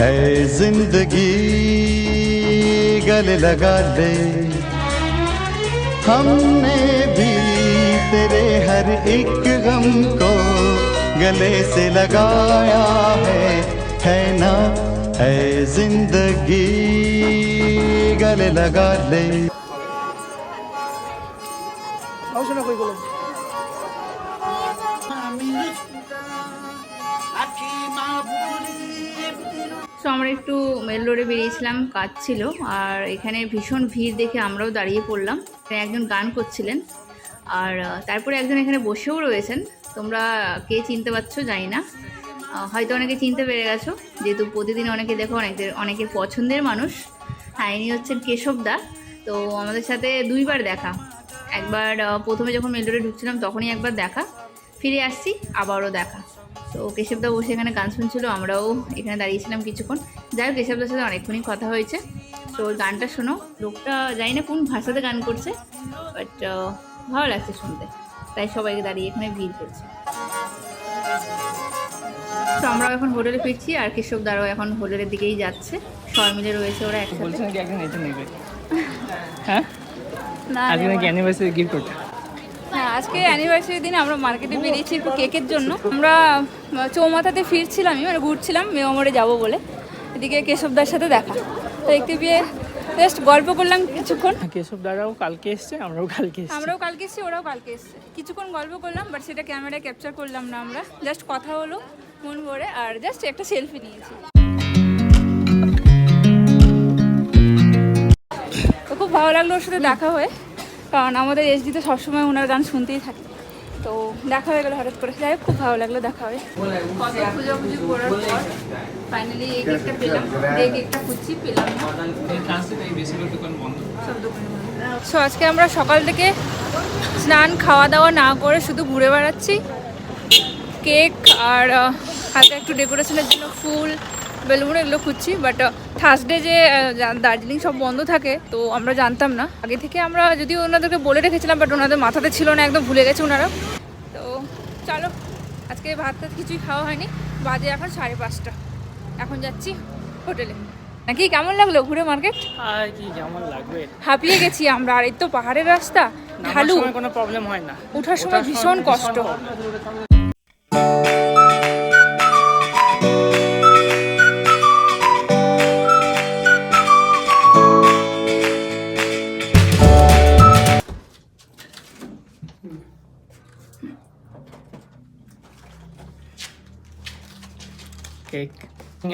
है जिंदगी गले लगा ले, हमने भी तेरे हर एक गम को गले से लगाया है ना, है जिंदगी गले लगा ले। তো আমরা একটু মেল রোডে বেরিয়েছিলাম, কাজ ছিল, আর এখানে ভীষণ ভিড় দেখে আমরাও দাঁড়িয়ে পড়লাম। একজন গান করছিলেন, আর তারপরে একজন এখানে বসেও রয়েছেন। তোমরা কে চিনতে পারছো জানি না, হয়তো অনেকে চিনতে পেরে গেছো, যেহেতু প্রতিদিন অনেকে দেখো, অনেকের পছন্দের মানুষ। হ্যাঁ, ইনি হচ্ছেন কেশব দা। তো আমাদের সাথে দুইবার দেখা, একবার প্রথমে যখন মেল রোডে ঢুকছিলাম তখনই একবার দেখা, ফিরে আসছি আবারও দেখা। তো কেশবদা বসে এখানে গান শুনছিল, আমরাও এখানে দাঁড়িয়েছিলাম কিছুক্ষণ। যাই হোক, কেশবদার সাথে অনেকক্ষণই কথা হয়েছে। তো ওই গানটা শোনো, লোকটা জানি না কোন ভাষাতে গান করছে, বাট ভালো লাগছে শুনতে, তাই সবাইকে দাঁড়িয়ে এখানে ভিড় করছে। তো আমরাও এখন হোটেলে ফিরছি, আর কেশবদারও এখন হোটেলের দিকেই যাচ্ছে। সবাই মিলে রয়েছে ওরা একসাথে। হ্যাঁ, না, হ্যাঁ, আজকে অ্যানিভার্সারির দিন আমরা মার্কেটে বেরিয়েছি একটু কেকের জন্য। আমরা চৌমাথাতে ফিরছিলামই, মানে ঘুরছিলাম মেমামোড়ে যাবো বলে। এদিকে কেশবদার সাথে দেখা, তো দেখতে পেয়ে জাস্ট গল্প করলাম কিছুক্ষণ। কেশবদারাও কালকে এসছে, আমরাও কালকে এসেছি, ওরাও কালকে এসছে। কিছুক্ষণ গল্প করলাম, বাট সেটা ক্যামেরায় ক্যাপচার করলাম না আমরা। জাস্ট কথা হলো মন ভরে, আর জাস্ট একটা সেলফি নিয়েছি। তো খুব ভালো লাগলো ওর সাথে দেখা হয়ে, কারণ আমাদের এসডিতে সবসময় ওনার গান শুনতেই থাকে। তো দেখা হয়ে গেলো হঠাৎ করে, যাই হোক খুব ভালো লাগলো দেখা হয়ে। কত খুঁজাখুঁজি করার পর ফাইনালি এই কেকটা পেলাম। এই কেকটা খুঁজছি, পেলাম না, সব দোকানে বন্ধ। সো আজকে আমরা সকাল থেকে স্নান খাওয়া দাওয়া না করে শুধু ঘুরে বেড়াচ্ছি। কেক আর হালকা একটু ডেকোরেশনের জন্য ফুল, বেলুন এগুলো খুঁজছি। বাট থার্সডে যে দার্জিলিং সব বন্ধ থাকে, তো আমরা জানতাম না আগে থেকে। আমরা যদিও ওনাদেরকে বলে রেখেছিলাম, বাট ওনাদের মাথাতে ছিল না, একদম ভুলে গেছে ওনারা। তো চলো, আজকে ভাত টাত কিছুই খাওয়া হয়নি। বাজে এখন 5:30। এখন যাচ্ছি হোটেলে। নাকি কেমন লাগলো ঘুরে মার্কেট? আর কি কেমন লাগবে, হাঁপিয়ে গেছি আমরা। আর এই তো পাহাড়ের রাস্তা, ঢালু, কোনো প্রবলেম হয় না, ওঠার সময় ভীষণ কষ্ট। কেক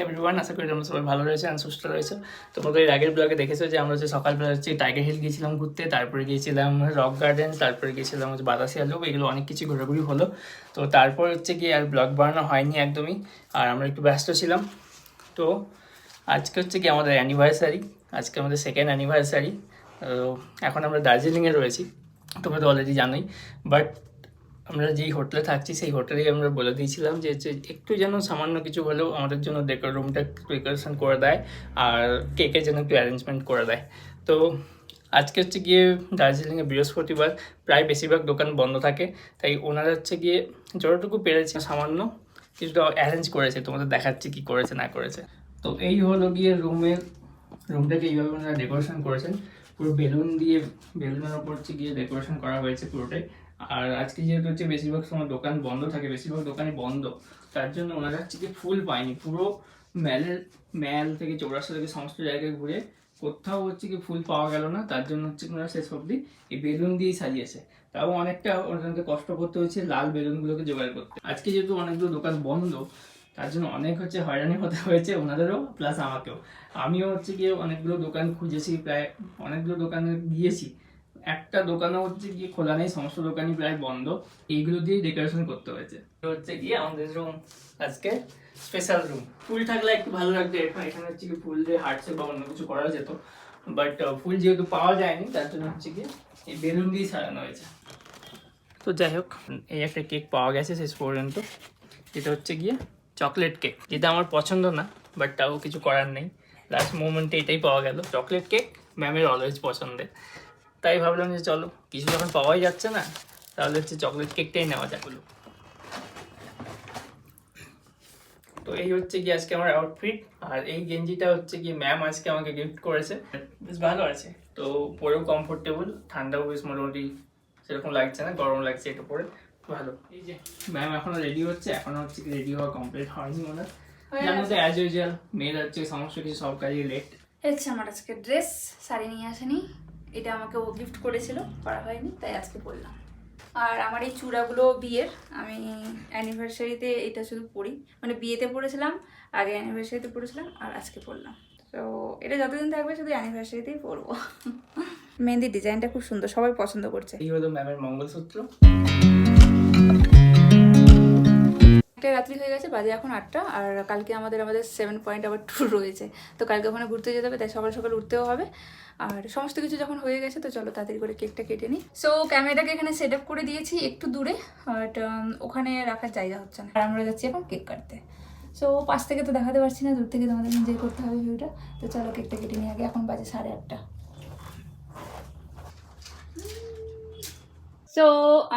এভরিওয়ান, আশা করি তোমরা সবাই ভালো রয়েছে আর সুস্থ রয়েছে। তোমাদের এর আগের ব্লগে দেখেছো যে আমরা হচ্ছে সকালবেলা হচ্ছে টাইগার হিল গিয়েছিলাম ঘুরতে, তারপরে গিয়েছিলাম রক গার্ডেন, তারপরে গিয়েছিলাম হচ্ছে বাতাসিয়া লোক, এগুলো অনেক কিছু ঘোরাঘুরি হলো। তো তারপর হচ্ছে কি আর ব্লগ বানানো হয়নি একদমই, আর আমরা একটু ব্যস্ত ছিলাম। তো আজকে হচ্ছে কি আমাদের অ্যানিভার্সারি, আজকে আমাদের সেকেন্ড অ্যানিভার্সারি। এখন আমরা দার্জিলিংয়ে রয়েছি, তোমরা তো অলরেডি জানোই। বাট আমরা যেই হোটেলে থাকছি সেই হোটেলেই আমরা বলে দিয়েছিলাম যে একটু যেন সামান্য কিছু হলেও আমাদের জন্য রুমটা ডেকোরেশন করে দেয়, আর কেকের জন্য একটু অ্যারেঞ্জমেন্ট করে দেয়। তো আজকে হচ্ছে গিয়ে দার্জিলিংয়ে বৃহস্পতিবার, প্রায় বেশিরভাগ দোকান বন্ধ থাকে, তাই ওনারা হচ্ছে গিয়ে যতটুকু পেরেছে সামান্য কিছুটা অ্যারেঞ্জ করেছে। তোমাদের দেখাচ্ছি কি করেছে না করেছে। তো এই হলো গিয়ে রুমটাকে এইভাবে ওনারা ডেকোরেশন করেছেন, পুরো বেলুন দিয়ে, বেলুনের ওপর হচ্ছে গিয়ে ডেকোরেশন করা হয়েছে পুরোটাই। আর আজকে যেহেতু হচ্ছে বেশিরভাগ সময় দোকান বন্ধ থাকে, বেশিরভাগ দোকানই বন্ধ, তার জন্য ওনারা হচ্ছে যে ফুল পায়নি। পুরো ম্যাল থেকে চৌরাস্তা থেকে সমস্ত জায়গায় ঘুরে কোথাও হচ্ছে কি ফুল পাওয়া গেল না, তার জন্য হচ্ছে ওনারা শেষ অবধি এই বেলুন দিয়েই সাজিয়েছে। তাও অনেকটা ওনাদেরকে কষ্ট করতে হয়েছে লাল বেলুনগুলোকে জোগাড় করতে। আজকে যেহেতু অনেকগুলো দোকান বন্ধ, তার জন্য অনেক হচ্ছে হয়রানি হতে হয়েছে ওনাদেরও, প্লাস আমাকেও। আমিও হচ্ছে গিয়ে অনেকগুলো দোকান খুঁজেছি, প্রায় অনেকগুলো দোকানে গিয়েছি, একটা দোকানও হচ্ছে গিয়ে খোলা নেই, সমস্ত দোকানই প্রায় বন্ধ। এইগুলো দিয়েই ডেকোরেশন করতে হয়েছে। হচ্ছে গিয়ে আমাদের রুম আজকে স্পেশাল রুম। ফুল থাকলে একটু ভালো লাগতো, এখানে হচ্ছে কি ফুল দিয়ে হার্টসে বা অন্য কিছু করা যেত, বাট ফুল যেহেতু পাওয়া যায়নি, তার জন্য হচ্ছে গিয়ে এই বেলুন দিয়েই সাজানো হয়েছে। তো যাই হোক, এই একটা কেক পাওয়া গেছে শেষ পর্যন্ত। এটা হচ্ছে গিয়ে চকলেট কেক, যেটা আমার পছন্দ না, বাট তাও কিছু করার নেই, লাস্ট মোমেন্টে এটাই পাওয়া গেল। চকলেট কেক ম্যামের অলওয়েজ পছন্দের, তাই ভাবলাম যে চলো কিছু যখন পাওয়াই যাচ্ছে না, তাহলে হচ্ছে চকলেট কেকটাই নেওয়া যাক। তো এই হচ্ছে কি আজকে আমার আউটফিট, আর এই গেঞ্জিটা হচ্ছে কি ম্যাম আজকে আমাকে গিফট করেছে, বেশ ভালো আছে। তো পরেও কমফোর্টেবল, ঠান্ডাও বেশ মোটামুটি সেরকম লাগছে না, গরম লাগছে এটা পরে ভালো। এই যে ম্যাম এখনো রেডি হচ্ছে, এখনো হচ্ছে কি রেডি হওয়া কমপ্লিট হয়নি মনে হয়, যার মধ্যে অ্যাজ ইউজুয়াল মেয়েরা হচ্ছে সমস্ত কিছু সব কাজে লেট। হচ্ছে আমার আজকে ড্রেস, শাড়ি নিয়ে আসেনি, এটা আমাকে ও গিফট করেছিল, পরা হয়নি তাই আজকে পরলাম। আর আমার এই চূড়াগুলো বিয়ের, আমি অ্যানিভার্সারিতে এটা শুধু পরি, মানে বিয়েতে পরেছিলাম, আগে অ্যানিভার্সারিতে পরেছিলাম আর আজকে পরলাম। তো এটা যতদিন থাকবে শুধু অ্যানিভার্সারিতেই পরবো। মেহেন্দির ডিজাইনটা খুব সুন্দর, সবাই পছন্দ করছে। এই হলো ম্যামের মঙ্গলসূত্র। একটা রাত্রি হয়ে গেছে, বাজে এখন 8টা, আর কালকে আমাদের 7 পয়েন্ট আবার ট্যুর রয়েছে, তো কালকে ওখানে ঘুরতে যেতে হবে, তাই সকাল সকাল উঠতেও হবে। আর সমস্ত কিছু যখন হয়ে গেছে তো চলো তাড়াতাড়ি করে কেকটা কেটে নিই। সো ক্যামেরাটাকে এখানে সেট আপ করে দিয়েছি একটু দূরে, বাট ওখানে রাখার জায়গা হচ্ছে না, আর আমরা যাচ্ছি এখন কেক কাটতে। সো পাশ থেকে তো দেখাতে পারছি না, দূর থেকে তোমাদের এনজয় করতে হবে ভিউটা। তো চলো কেকটা কেটে নিই আগে, এখন বাজে 8:30। সো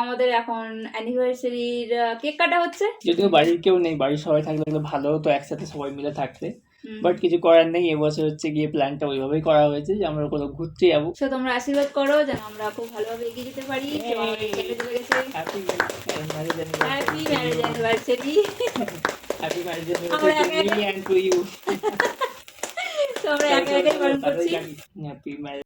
আমাদের এখন অ্যানিভার্সারির কেক কাটা হচ্ছে। যদিও বাড়ির কেউ নেই, বাড়ির সবাই থাকলে ভালো হতো একসাথে সবাই মিলে থাকতে, বাট কিছু করার নেই। এবছর হচ্ছে গিয়ে প্ল্যানটা ওইভাবেই করা হয়েছে যে আমরা কোথাও ঘুরতে যাবো। সো তোমরা আশীর্বাদ করো যেন আমরা খুব ভালোভাবে এগিয়ে যেতে পারি। Happy marriage anniversary. Happy marriage anniversary to me and to you. তো আমরা একে একে পালন করছি। Happy marriage.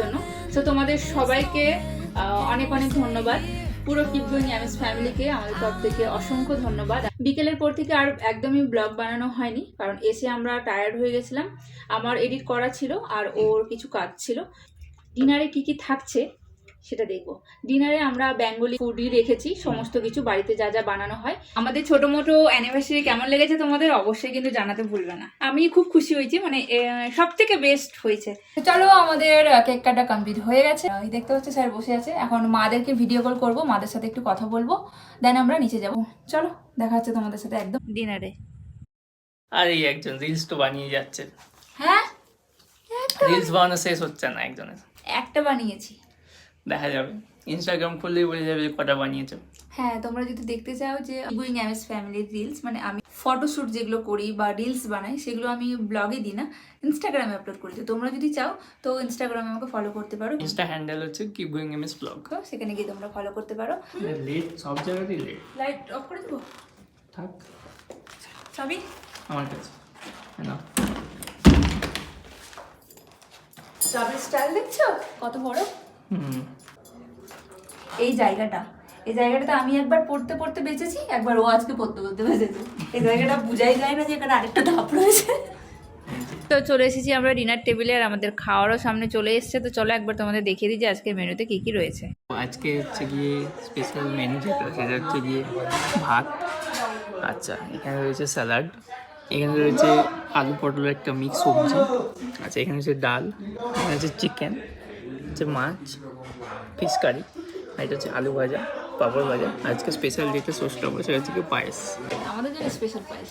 জন্য তো তোমাদের সবাইকে অনেক অনেক ধন্যবাদ, পুরো কিপ গোয়িং অ্যামিস ফ্যামিলিকে আমাদের তরফ থেকে অসংখ্য ধন্যবাদ। বিকেলের পর থেকে আর একদমই ব্লগ বানানো হয়নি, কারণ এসে আমরা টায়ার্ড হয়ে গেছিলাম। আমার এডিট করা ছিল আর ওর কিছু কাজ ছিল। ডিনারে কি কি থাকছে সেটা দেখবো। ডিনারে আমরা বেঙ্গলি ফুডই রেখেছি, সমস্ত কিছু বাড়িতে যা যা বানানো হয়। আমাদের ছোট মোটো অ্যানিভার্সারি কেমন লেগেছে তোমাদের অবশ্যই কিন্তু জানাতে ভুলবে না। আমি খুব খুশি হয়েছি, মানে সব থেকে বেস্ট হয়েছে। চলো আমাদের কেক কাটা কমপ্লিট হয়ে গেছে, দেখতে হচ্ছে স্যার বসে আছে। এখন মাদেরকে ভিডিও কল করবো, মাদের সাথে একটু কথা বলবো, দেন আমরা নিচে যাবো। চলো দেখা হচ্ছে তোমাদের সাথে একদম ডিনারে। আর এই একজন রিলস তো বানিয়ে যাচ্ছে। হ্যাঁ, রিলস বানানো শেষ হচ্ছে না একজনের। একটা বানিয়েছি, দেখা যাবে ইনস্টাগ্রাম খুললেই বলে যাবে যে কটা বানিয়েছো। হ্যাঁ, তোমরা যদি দেখতে চাও যে গোয়িং অ্যামিস ফ্যামিলির রিলস, মানে আমি ফটোশ্যুট যেগুলো করি বা রিলস বানাই সেগুলো আমি ব্লগে দিই না, ইনস্টাগ্রামে আপলোড করি। তো তোমরা যদি চাও তো ইনস্টাগ্রামে আমাকে ফলো করতে পারো। ইনস্টা হ্যান্ডেল হচ্ছে কিপ গোয়িং এমএস ব্লগ, সেখানে গিয়ে তোমরা ফলো করতে পারো। লেট সব জায়গাতেই লেট। লাইট অফ করে দেবো, থাক সবই আমার কাছে না। চাবির স্টাইল দেখছো কত বড়। হুম, এই জায়গাটাতে আমি একবার পড়তে পড়তে বেঁচেছি, একবার ও আজকে পড়তে পড়তে বেঁচেছে। এই জায়গাটা বুঝাই যায় না যে এখানে আরেকটা ধাপ রয়েছে। তো চলে এসেছি আমরা ডিনার টেবিলে, আর আমাদের খাওয়ারও সামনে চলে এসেছে। তো চলো একবার তোমাদের দেখিয়ে দিই যে আজকের মেনুতে কি কি রয়েছে। আজকে হচ্ছে গিয়ে স্পেশাল মেনু যেটা সেটা হচ্ছে গিয়ে ভাত, আচ্ছা এখানে রয়েছে স্যালাড, এখানে রয়েছে আলু পটলের একটা মিক্স সবজি, আচ্ছা এখানে হচ্ছে ডাল, এখানে হচ্ছে চিকেন, হচ্ছে মাছ, ফিশ কারি, আর এটা হচ্ছে আলু ভাজা, পাপড় ভাজা। আজকে স্পেশাল যেটা সোসটা হবে সেটা হচ্ছে পায়েস, আমাদের জন্য স্পেশাল পায়েস।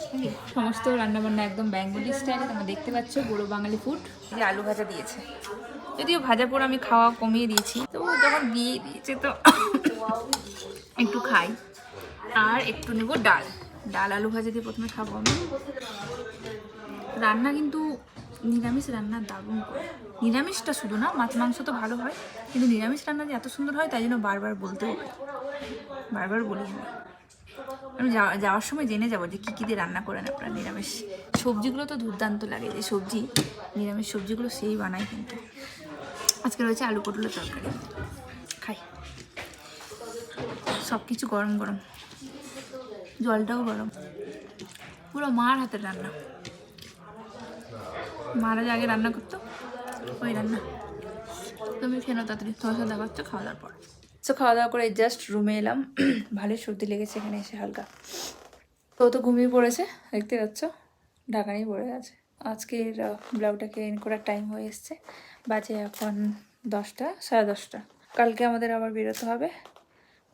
সমস্ত রান্নাবান্না একদম বেঙ্গলি স্টাইলে, তোমরা দেখতে পাচ্ছ বুড়ো বাঙালি ফুড। যে আলু ভাজা দিয়েছে, যদিও ভাজা পর আমি খাওয়া কমিয়ে দিয়েছি, তো যখন দিয়ে দিয়েছে তো একটু খাই। আর একটু নেব ডাল আলু ভাজা দিয়ে প্রথমে খাবো আমি। রান্না কিন্তু নিরামিষ রান্না দারুণ করে, নিরামিষটা শুধু না, মাছ মাংস তো ভালো হয়, কিন্তু নিরামিষ রান্না যে এত সুন্দর হয় তাই জন্য বারবার বলতেও হয়, বারবার বলি আমি। যাওয়ার সময় জেনে যাবো যে কী কী দিয়ে রান্না করেন আপনারা নিরামিষ। সবজিগুলো তো দুর্দান্ত লাগে, যে সবজি নিরামিষ সবজিগুলো সেই বানায়। কিন্তু আজকে রয়েছে আলু পটলের তরকারি, খাই। সব কিছু গরম গরম, জলটাও গরম, পুরো মার হাতের রান্না। মারা যে আগে রান্না করতো ওই রান্না। তুমি খেয়ে নাও তাড়াতাড়ি, তোমার সাথে দেখা হচ্ছে খাওয়া দাওয়ার পর। সো খাওয়া দাওয়া করে জাস্ট রুমে এলাম, ভালোই সর্দি লেগেছে এখানে এসে হালকা। তো ঘুমিয়ে পড়েছে, দেখতে পাচ্ছ ঢাকা নিয়ে পড়ে গেছে। আজকের ব্লগটাকে এন্ড করার টাইম হয়ে এসছে, বাজে এখন 10টা, 10:30। কালকে আমাদের আবার বেরোতে হবে,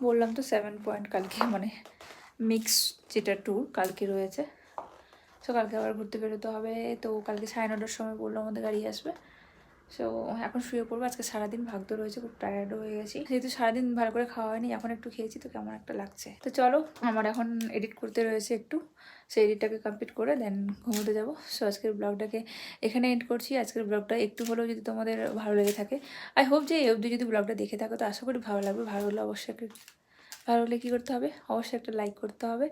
বললাম তো 7 পয়েন্ট কালকে, মানে মিক্স যেটা ট্যুর কালকে রয়েছে। সো কালকে আবার ঘুরতে বেরোতে হবে। তো কালকে 9:30টার সময় বললো আমাদের গাড়ি আসবে। সো এখন শুয়ে পড়বো। আজকে সারাদিন ভাগ্য রয়েছে, খুব টায়ার্ডও হয়ে গেছি, যেহেতু সারাদিন ভালো করে খাওয়া হয়নি, এখন একটু খেয়েছি তো কেমন একটা লাগছে। তো চলো, আমার এখন এডিট করতে রয়েছে একটু, সেই এডিটটাকে কমপ্লিট করে দেন ঘুমোতে যাবো। সো আজকের ব্লগটাকে এখানে এন্ড করছি। আজকের ব্লগটা একটু হলেও যদি তোমাদের ভালো লেগে থাকে, আই হোপ যে এই অবধি যদি ব্লগটা দেখে থাকো তো আশা করি ভালো লাগবে। ভালো হলে অবশ্যই ভালো হলে কী করতে হবে, অবশ্যই একটা লাইক করতে হবে,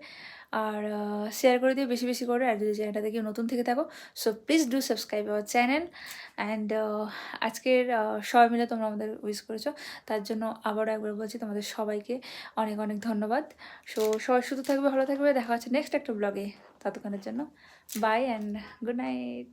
আর শেয়ার করে দিও বেশি বেশি করে। আর যদি চ্যানেলটা দেখে নতুন থেকে থাকো, so please do subscribe our channel. And আজকের সবাই মিলে তোমরা আমাদের উইশ করেছো, তার জন্য আবারও একবার বলছি তোমাদের সবাইকে অনেক অনেক ধন্যবাদ। সো সবাই শুধু থাকবে, ভালো থাকবে, দেখা হচ্ছে নেক্সট একটা ব্লগে। ততক্ষণের জন্য বাই অ্যান্ড গুড নাইট।